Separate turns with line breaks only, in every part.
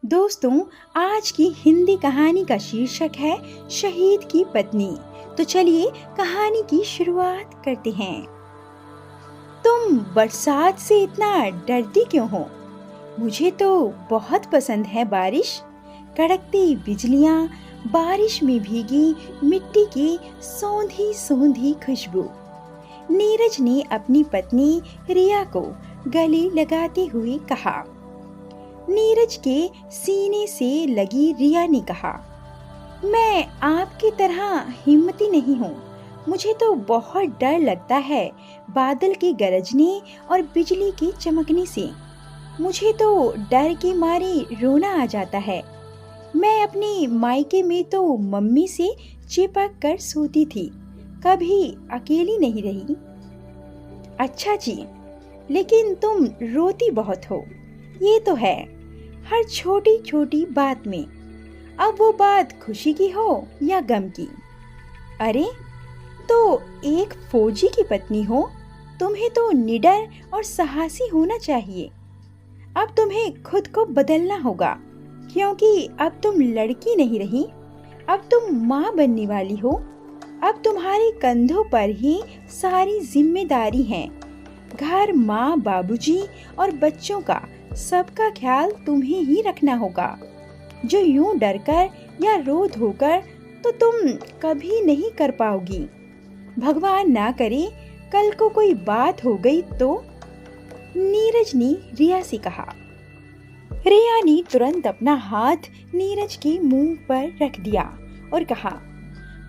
दोस्तों, आज की हिंदी कहानी का शीर्षक है शहीद की पत्नी। तो चलिए कहानी की शुरुआत करते हैं। तुम बरसात से इतना डरती क्यों हो? मुझे तो बहुत पसंद है बारिश। कड़कती बिजलियां, बारिश में भीगी मिट्टी की सोंधी सोंधी खुशबू। नीरज ने अपनी पत्नी रिया को गले लगाते हुए कहा। नीरज के सीने से लगी रिया ने कहा, मैं आपकी तरह हिम्मती नहीं हूँ। मुझे तो बहुत डर लगता है बादल के गरजने और बिजली के चमकने से। मुझे तो डर के मारे रोना आ जाता है। मैं अपने मायके में तो मम्मी से चिपक कर सोती थी, कभी अकेली नहीं रही। अच्छा जी, लेकिन तुम रोती बहुत हो, ये तो है, हर छोटी छोटी बात में। अब वो बात खुशी की हो या गम की। अरे, तो एक फौजी की पत्नी हो, तुम्हें तो निडर और साहसी होना चाहिए। अब तुम्हें खुद को बदलना होगा, क्योंकि अब तुम लड़की नहीं रही, अब तुम माँ बनने वाली हो। अब तुम्हारे कंधों पर ही सारी जिम्मेदारी है। घर, माँ, बाबूजी और बच्चों का सबका ख्याल तुम्हें ही रखना होगा। जो यूं डरकर या रो धोकर तो तुम कभी नहीं कर पाओगी। भगवान ना करे कल को कोई बात हो गई तो। नीरज ने रिया से कहा। रिया ने तुरंत अपना हाथ नीरज के मुंह पर रख दिया और कहा,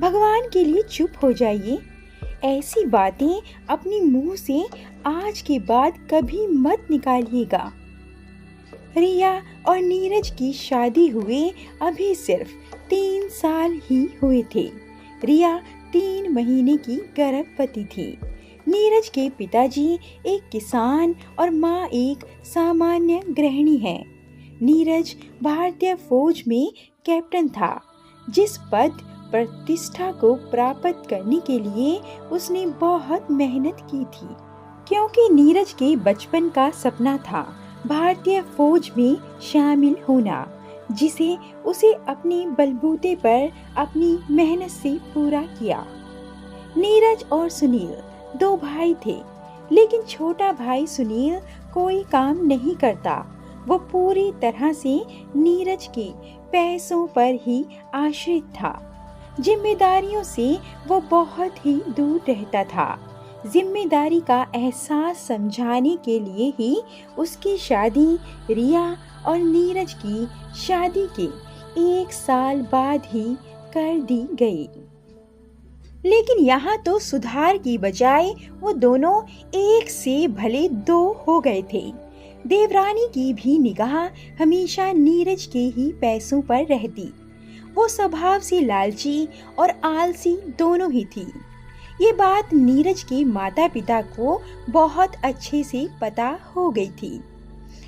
भगवान के लिए चुप हो जाइए। ऐसी बातें अपने मुंह से आज के बाद कभी मत निकालिएगा। रिया और नीरज की शादी हुए अभी सिर्फ 3 साल ही हुए थे। रिया 3 महीने की गर्भवती थी। नीरज के पिताजी एक किसान और माँ एक सामान्य गृहिणी है। नीरज भारतीय फौज में कैप्टन था, जिस पद प्रतिष्ठा को प्राप्त करने के लिए उसने बहुत मेहनत की थी, क्योंकि नीरज के बचपन का सपना था भारतीय फौज में शामिल होना, जिसे उसे अपने बलबूते पर अपनी मेहनत से पूरा किया। नीरज और सुनील 2 भाई थे, लेकिन छोटा भाई सुनील कोई काम नहीं करता। वो पूरी तरह से नीरज के पैसों पर ही आश्रित था। जिम्मेदारियों से वो बहुत ही दूर रहता था। जिम्मेदारी का एहसास समझाने के लिए ही उसकी शादी रिया और नीरज की शादी के 1 साल बाद ही कर दी गई। लेकिन यहाँ तो सुधार की बजाय वो दोनों एक से भले 2 हो गए थे। देवरानी की भी निगाह हमेशा नीरज के ही पैसों पर रहती। वो स्वभाव से लालची और आलसी दोनों ही थी। ये बात नीरज के माता पिता को बहुत अच्छे से पता हो गई थी।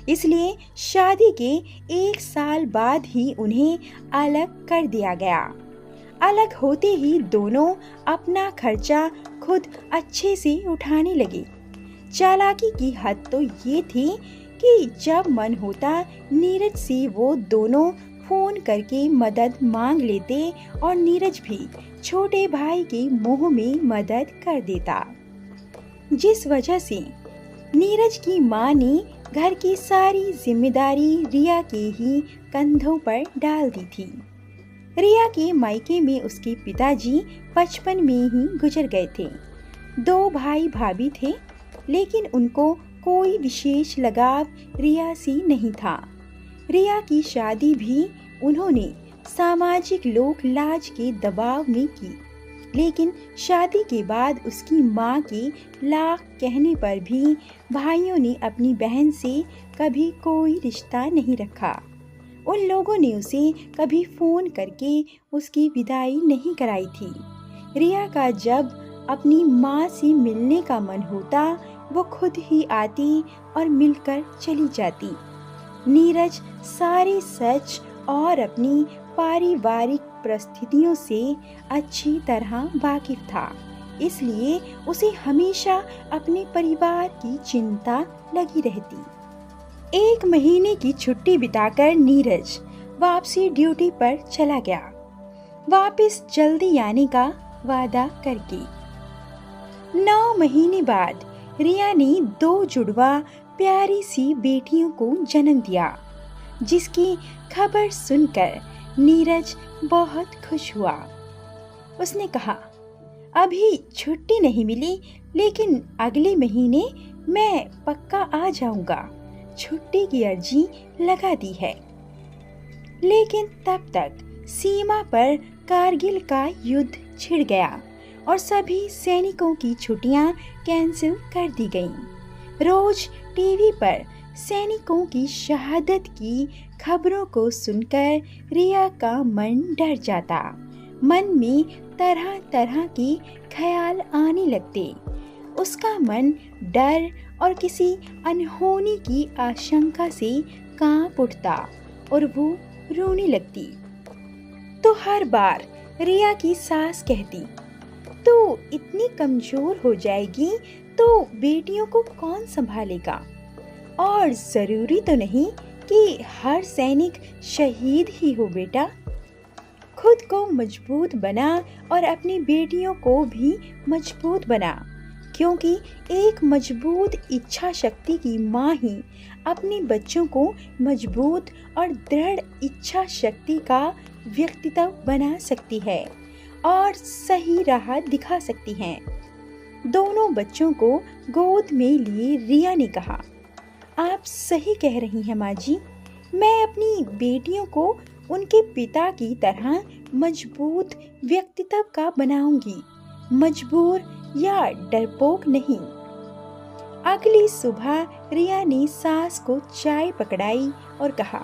इसलिए शादी के 1 साल बाद ही उन्हें अलग कर दिया गया। अलग होते ही दोनों अपना खर्चा खुद अच्छे से उठाने लगे। चालाकी की हद तो ये थी कि जब मन होता नीरज से वो दोनों फोन करके मदद मांग लेते और नीरज भी छोटे भाई के मुंह में मदद कर देता, जिस वजह से नीरज की माँ ने घर की सारी जिम्मेदारी रिया के ही कंधों पर डाल दी थी। रिया के मायके में उसके पिताजी बचपन में ही गुजर गए थे। 2 भाई भाभी थे, लेकिन उनको कोई विशेष लगाव रिया से नहीं था। रिया की शादी भी उन्होंने सामाजिक लोक लाज के दबाव में की, लेकिन शादी के बाद उसकी माँ के लाख कहने पर भी भाइयों ने अपनी बहन से कभी कोई रिश्ता नहीं रखा। उन लोगों ने उसे कभी फोन करके उसकी विदाई नहीं कराई थी। रिया का जब अपनी माँ से मिलने का मन होता, वो खुद ही आती और मिलकर चली जाती। नीरज सारे सच और अपनी पारिवारिक परिस्थितियों से अच्छी तरह वाकिफ था, इसलिए उसे हमेशा अपने परिवार की चिंता लगी रहती। 1 महीने की छुट्टी बिताकर नीरज वापसी ड्यूटी पर चला गया, वापस जल्दी आने का वादा करके। 9 महीने बाद रिया ने 2 जुड़वा प्यारी सी बेटियों को जन्म दिया, जिसकी खबर सुनकर नीरज बहुत खुश हुआ। उसने कहा, अभी छुट्टी नहीं मिली, लेकिन अगले महीने मैं पक्का आ जाऊंगा। छुट्टी की अर्जी लगा दी है। लेकिन तब तक सीमा पर कारगिल का युद्ध छिड़ गया और सभी सैनिकों की छुट्टियां कैंसिल कर दी गईं। रोज टीवी पर सैनिकों की शहादत की खबरों को सुनकर रिया का मन डर जाता। मन में तरह तरह के ख्याल आने लगते। उसका मन डर और किसी अनहोनी की आशंका से कांप उठता और वो रोने लगती। तो हर बार रिया की सास कहती, तू इतनी कमजोर हो जाएगी तो बेटियों को कौन संभालेगा? और जरूरी तो नहीं कि हर सैनिक शहीद ही हो बेटा। खुद को मजबूत बना और अपनी बेटियों को भी मजबूत बना, क्योंकि एक मजबूत इच्छा शक्ति की माँ ही अपने बच्चों को मजबूत और दृढ़ इच्छा शक्ति का व्यक्तित्व बना सकती है और सही राह दिखा सकती है। दोनों बच्चों को गोद में लिए रिया ने कहा, आप सही कह रही हैं माँ जी। मैं अपनी बेटियों को उनके पिता की तरह मजबूत व्यक्तित्व का बनाऊंगी, मजबूर या डरपोक नहीं। अगली सुबह रिया ने सास को चाय पकड़ाई और कहा,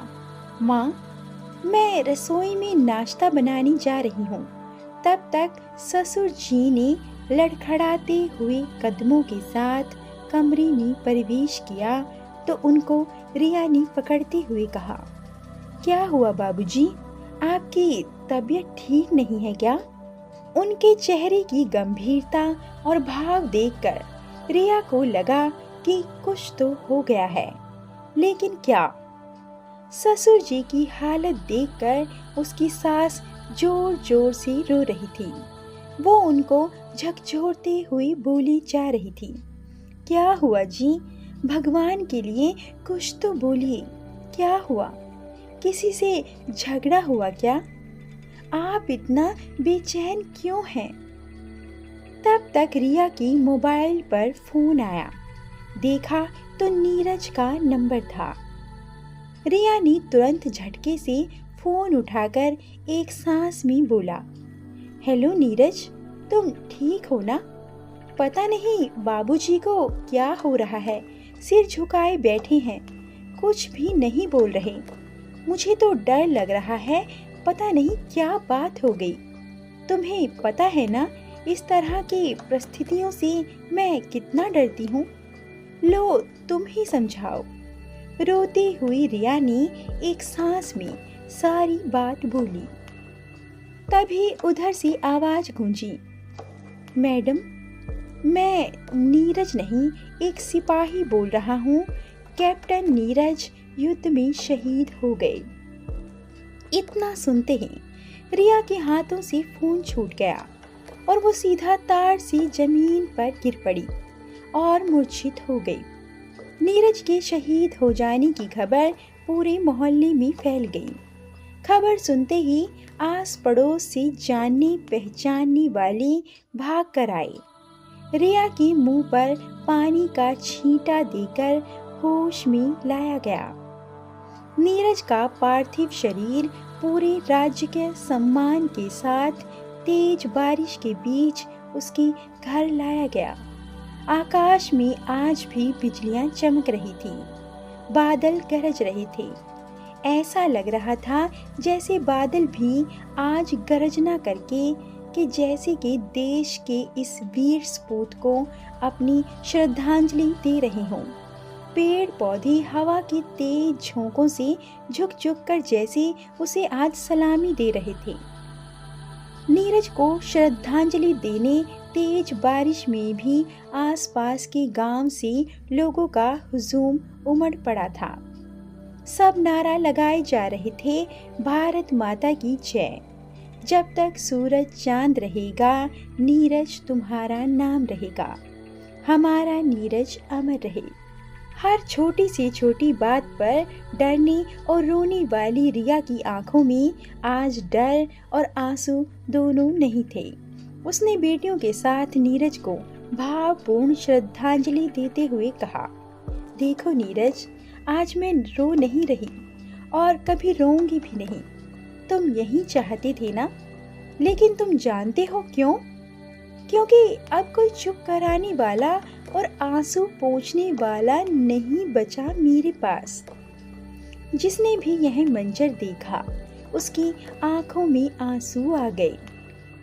माँ, मैं रसोई में नाश्ता बनाने जा रही हूँ। तब तक ससुर जी ने लड़खड़ाते हुए कदमों के साथ कमरे में प्रवेश किया तो उनको रिया ने पकड़ते हुए कहा, क्या हुआ बाबूजी, आपकी तबीयत ठीक नहीं है क्या? उनके चेहरे की गंभीरता और भाव देखकर रिया को लगा कि कुछ तो हो गया है, लेकिन क्या? ससुर जी की हालत देखकर उसकी सास जोर जोर से रो रही थी। वो उनको झकझोरते हुए बोली जा रही थी, क्या हुआ जी? भगवान के लिए कुछ तो बोलिए, क्या हुआ? किसी से झगड़ा हुआ क्या? आप इतना बेचैन क्यों हैं? तब तक रिया की मोबाइल पर फोन आया। देखा तो नीरज का नंबर था। रिया ने तुरंत झटके से फोन उठाकर एक सांस में बोला, हेलो नीरज, तुम ठीक हो ना? पता नहीं बाबूजी को क्या हो रहा है, सिर झुकाए बैठे हैं, कुछ भी नहीं बोल रहे। मुझे तो डर लग रहा है, पता नहीं क्या बात हो गई। तुम्हें पता है ना इस तरह की परिस्थितियों से मैं कितना डरती हूँ। लो तुम ही समझाओ। रोती हुई रिया ने एक सांस में सारी बात बोली। तभी उधर से आवाज गूंजी, मैडम, मैं नीरज नहीं, एक सिपाही बोल रहा हूँ। कैप्टन नीरज युद्ध में शहीद हो गए। इतना सुनते ही रिया के हाथों से फोन छूट गया और वो सीधा तार से जमीन पर गिर पड़ी और मूर्छित हो गई। नीरज के शहीद हो जाने की खबर पूरे मोहल्ले में फैल गई। खबर सुनते ही आस पड़ोस से जानने पहचानने वाले भाग कर आए। रिया के मुंह पर पानी का छींटा देकर होश में लाया गया। नीरज का पार्थिव शरीर पूरे राज्य के सम्मान के साथ तेज बारिश के बीच उसके घर लाया गया। आकाश में आज भी बिजलियां चमक रही थी, बादल गरज रहे थे। ऐसा लग रहा था जैसे बादल भी आज गरजना करके कि जैसे कि देश के इस वीर सपूत को अपनी श्रद्धांजलि दे रहे हों। पेड़ पौधे हवा की तेज झोंकों से झुक झुक कर जैसे उसे आज सलामी दे रहे थे। नीरज को श्रद्धांजलि देने तेज बारिश में भी आसपास के गांव से लोगों का हुजूम उमड़ पड़ा था। सब नारा लगाए जा रहे थे, भारत माता की जय। जब तक सूरज चांद रहेगा, नीरज तुम्हारा नाम रहेगा, हमारा नीरज अमर रहे। हर छोटी से छोटी बात पर डरने और रोने वाली रिया की आंखों में आज डर और आंसू दोनों नहीं थे। उसने बेटियों के साथ नीरज को भावपूर्ण श्रद्धांजलि देते हुए कहा, देखो नीरज, आज मैं रो नहीं रही और कभी रोऊंगी भी नहीं। तुम यही चाहते थे ना? लेकिन तुम जानते हो क्यों? क्योंकि अब कोई चुप कराने वाला और आंसू पोंछने वाला नहीं बचा मेरे पास। जिसने भी यह मंजर देखा, उसकी आंखों में आंसू आ गए।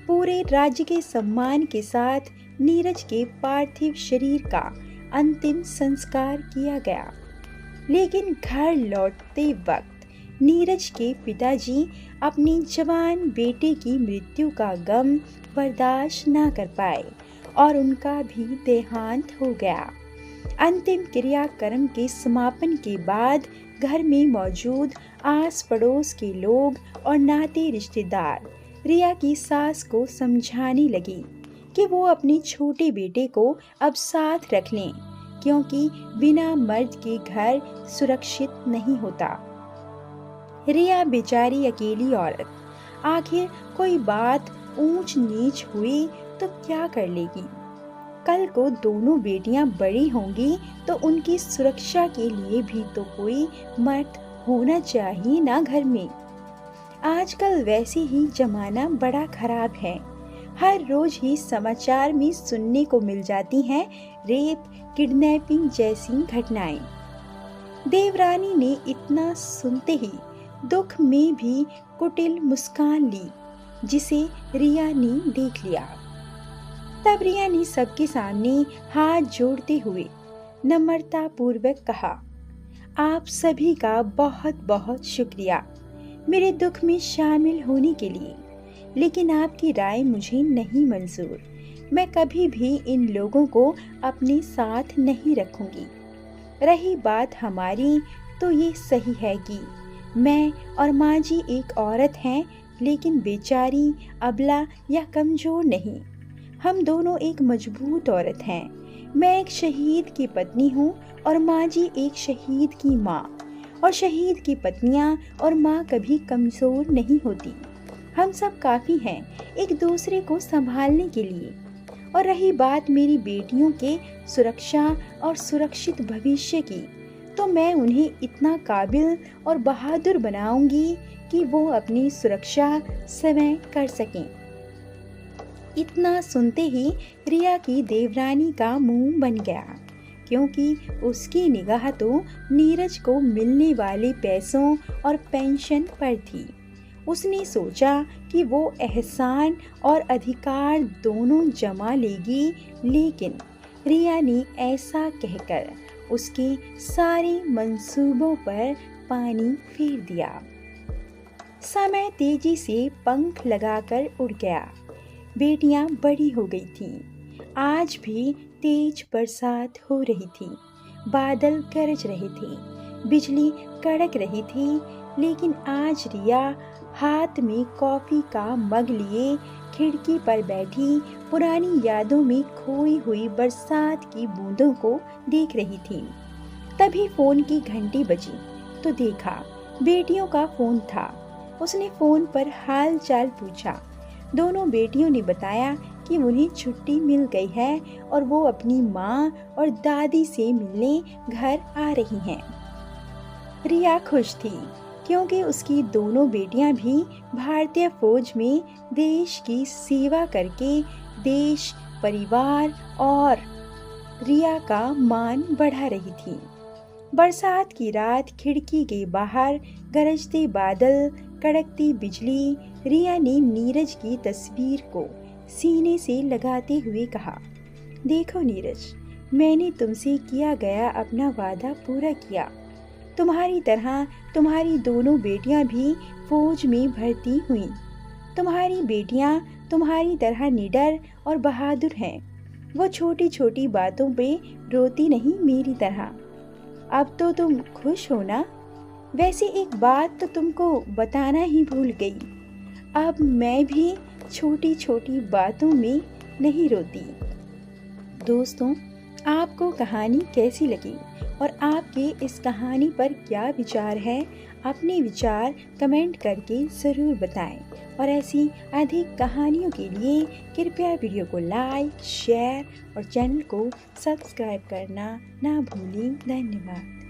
पूरे राज्य के सम्मान के साथ नीरज के पार्थिव शरीर का अंतिम संस्कार किया गया। लेकिन घर लौटते वक्त नीरज के पिताजी अपनी जवान बेटे की मृत्यु का गम बर्दाश्त न कर पाए और उनका भी देहांत हो गया। अंतिम क्रियाक्रम के समापन के बाद घर में मौजूद आस पड़ोस के लोग और नाते रिश्तेदार रिया की सास को समझाने लगी कि वो अपने छोटे बेटे को अब साथ रख लें, क्योंकि बिना मर्द के घर सुरक्षित नहीं होता। रिया बेचारी अकेली औरत, आखिर कोई बात ऊंच नीच हुई तो क्या कर लेगी? कल को दोनों बेटियां बड़ी होंगी तो उनकी सुरक्षा के लिए भी तो कोई मर्द होना चाहिए ना घर में। आजकल वैसे ही जमाना बड़ा खराब है। हर रोज ही समाचार में सुनने को मिल जाती हैं रेप, किडनैपिंग जैसी घटनाएं। देवरानी ने इतना सुनते ही दुख में भी कुटिल मुस्कान ली, जिसे रिया ने देख लिया। तब रिया ने सबके सामने हाथ जोड़ते हुए नम्रता पूर्वक कहा, आप सभी का बहुत बहुत शुक्रिया मेरे दुख में शामिल होने के लिए, लेकिन आपकी राय मुझे नहीं मंजूर। मैं कभी भी इन लोगों को अपने साथ नहीं रखूंगी। रही बात हमारी, तो ये सही है कि मैं और माँ जी एक औरत हैं, लेकिन बेचारी, अबला या कमजोर नहीं। हम दोनों एक मजबूत औरत हैं। मैं एक शहीद की पत्नी हूँ और माँ जी एक शहीद की माँ, और शहीद की पत्नियाँ और माँ कभी कमजोर नहीं होती। हम सब काफ़ी हैं एक दूसरे को संभालने के लिए। और रही बात मेरी बेटियों के सुरक्षा और सुरक्षित भविष्य की, तो मैं उन्हें इतना काबिल और बहादुर बनाऊंगी कि वो अपनी सुरक्षा स्वयं कर सकें। इतना सुनते ही रिया की देवरानी का मुंह बन गया, क्योंकि उसकी निगाह तो नीरज को मिलने वाले पैसों और पेंशन पर थी। उसने सोचा कि वो एहसान और अधिकार दोनों जमा लेगी, लेकिन रिया ने ऐसा कहकर उसके सारे मंसूबों पर पानी फेर दिया। समय तेजी से पंख लगाकर उड़ गया। बेटियां बड़ी हो गई थीं। आज भी तेज बरसात हो रही थी, बादल गरज रहे थे, बिजली कड़क रही थी, लेकिन आज रिया हाथ में कॉफी का मग लिए खिड़की पर बैठी पुरानी यादों में खोई हुई बरसात की बूंदों को देख रही थी। तभी फोन की घंटी बजी तो देखा बेटियों का फोन था। उसने फोन पर हाल चाल पूछा। दोनों बेटियों ने बताया कि उन्हें छुट्टी मिल गई है और वो अपनी माँ और दादी से मिलने घर आ रही हैं। रिया खुश थी, क्योंकि उसकी दोनों बेटियां भी भारतीय फौज में देश की सेवा करके देश, परिवार और रिया का मान बढ़ा रही थी। बरसात की रात, खिड़की के बाहर गरजते बादल, कड़कती बिजली। रिया ने नीरज की तस्वीर को सीने से लगाते हुए कहा, देखो नीरज, मैंने तुमसे किया गया अपना वादा पूरा किया। तुम्हारी तरह तुम्हारी दोनों बेटियां भी फौज में भर्ती हुईं। तुम्हारी बेटियां तुम्हारी तरह निडर और बहादुर हैं। वो छोटी छोटी बातों पे रोती नहीं मेरी तरह। अब तो तुम खुश हो ना? वैसे एक बात तो तुमको बताना ही भूल गई, अब मैं भी छोटी छोटी बातों में नहीं रोती। दोस्तों, आपको कहानी कैसी लगी और आपके इस कहानी पर क्या विचार है? अपने विचार कमेंट करके ज़रूर बताएं और ऐसी अधिक कहानियों के लिए कृपया वीडियो को लाइक, शेयर और चैनल को सब्सक्राइब करना ना भूलें। धन्यवाद।